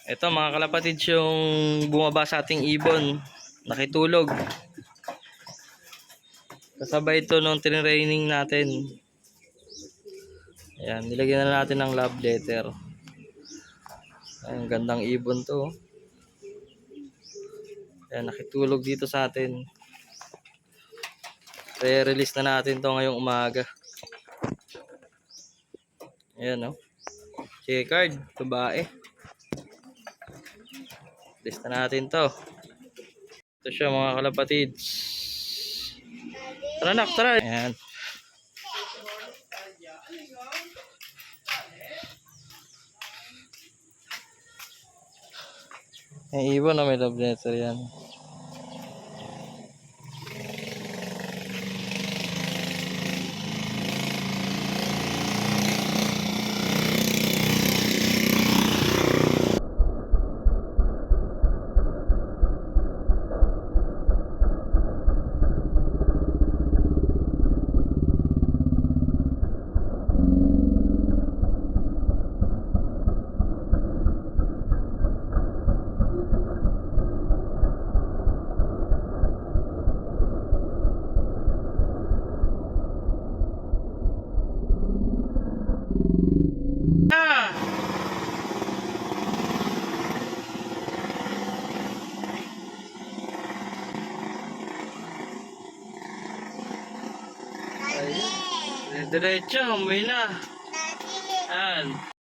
Ito mga kalapatids, yung bumaba sa ating ibon, nakitulog. Kasabay ito nung tinraining natin. Ayan, nilagyan na natin ng love letter. Ayan, gandang ibon to. Ayan, nakitulog dito sa atin. Re-release na natin to ngayong umaga. Ayan, oh. Checkered, babae. Release na natin to. Ito siya mga kalapatids. Tara nak, tara. Ayan. Yung ibon na may love letter yan. Diretso, umuwi na. Yan.